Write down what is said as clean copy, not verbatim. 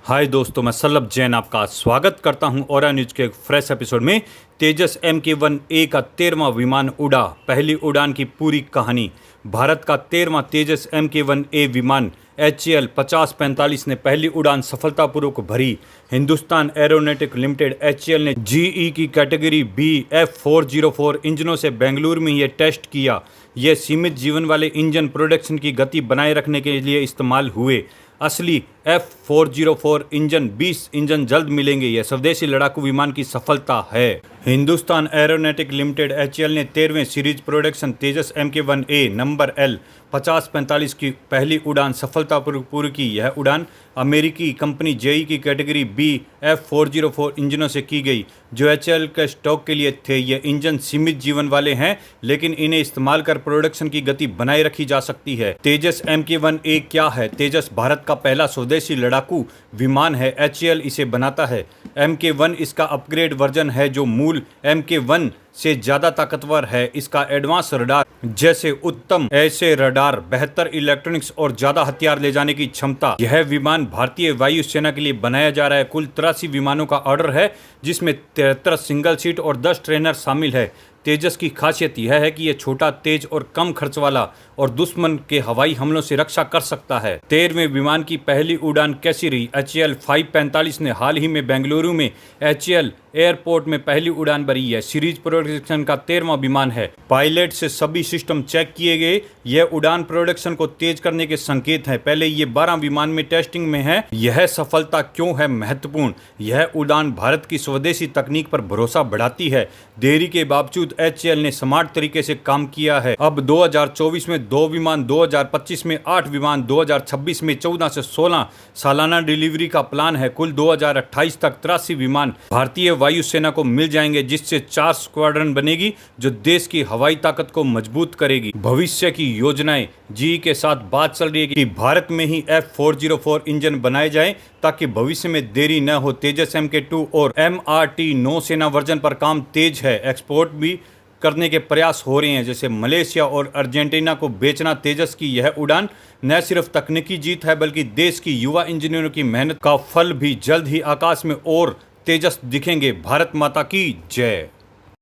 हाय दोस्तों, मैं सल्लभ जैन आपका स्वागत करता हूं और न्यूज के एक फ्रेश एपिसोड में। तेजस MK-1A का 13वां विमान उड़ा, पहली उड़ान की पूरी कहानी। भारत का 13वां तेजस MK-1A विमान HAL 5045 ने पहली उड़ान सफलतापूर्वक भरी। हिंदुस्तान एरोनॉटिक लिमिटेड HAL ने GE की कैटेगरी B F404 इंजनों से बेंगलुरु में ये टेस्ट किया। ये सीमित जीवन वाले इंजन प्रोडक्शन की गति बनाए रखने के लिए इस्तेमाल हुए। असली F404 इंजन 20 इंजन जल्द मिलेंगे। यह स्वदेशी लड़ाकू विमान की सफलता है। हिंदुस्तान एरोनॉटिक लिमिटेड HAL ने 13वें सीरीज प्रोडक्शन तेजस MK-1A नंबर L 5045 की पहली उड़ान सफलतापूर्वक पूरी की। यह उड़ान अमेरिकी कंपनी GE की कैटेगरी B F404 इंजनों से की गई, जो HAL के स्टॉक के लिए थे। ये इंजन सीमित जीवन वाले हैं, लेकिन इन्हें इस्तेमाल कर प्रोडक्शन की गति बनाए रखी जा सकती है। तेजस MK-1A क्या है? तेजस भारत का पहला स्वदेशी लड़ाकू विमान है। HAL इसे बनाता है। MK-1 इसका अपग्रेड वर्जन है, जो मूल MK-1 से ज़्यादा ताकतवर है। इसका एडवांस रडार जैसे उत्तम ऐसे रडार, बेहतर इलेक्ट्रॉनिक्स और ज़्यादा हथियार ले जाने की क्षमता। यह विमान भारतीय वायुसेना के लिए बनाया जा रहा है। कुल 83 विमानों का ऑर्डर है, जिसमें 73 सिंगल सीट और 10 ट्रेनर शामिल है। तेजस की खासियत यह है कि यह छोटा, तेज और कम खर्च वाला और दुश्मन के हवाई हमलों से रक्षा कर सकता है। 13वें विमान की पहली उड़ान कैसी रही? HAL 545 ने हाल ही में बेंगलुरु में HAL एयरपोर्ट में पहली उड़ान भरी है। सीरीज प्रोडक्शन का 13वां विमान है। पायलट से सभी सिस्टम चेक किए गए। यह उड़ान प्रोडक्शन को तेज करने के संकेत है। पहले ये 12 विमान में टेस्टिंग में है। यह सफलता क्यों है महत्वपूर्ण? यह उड़ान भारत की स्वदेशी तकनीक पर भरोसा बढ़ाती है। देरी के बावजूद HAL ने स्मार्ट तरीके से काम किया है। अब 2024 में 2 विमान, 2025 में 8 विमान, 2026 में 14 से 16 सालाना डिलीवरी का प्लान है। कुल 2028 तक 83 विमान भारतीय वायुसेना को मिल जाएंगे, जिससे 4 स्क्वाड्रन बनेगी, जो देश की हवाई ताकत को मजबूत करेगी। भविष्य की योजनाएं GE के साथ बात चल रही है कि भारत में ही F404 इंजन बनाए जाएं, ताकि भविष्य में देरी न हो। तेजस MK-2 और MRT नौसेना वर्जन पर काम तेज है। एक्सपोर्ट भी करने के प्रयास हो रहे हैं, जैसे मलेशिया और अर्जेंटीना को बेचना। तेजस की यह उड़ान न सिर्फ तकनीकी जीत है, बल्कि देश की युवा इंजीनियरों की मेहनत का फल भी। जल्द ही आकाश में और तेजस दिखेंगे। भारत माता की जय।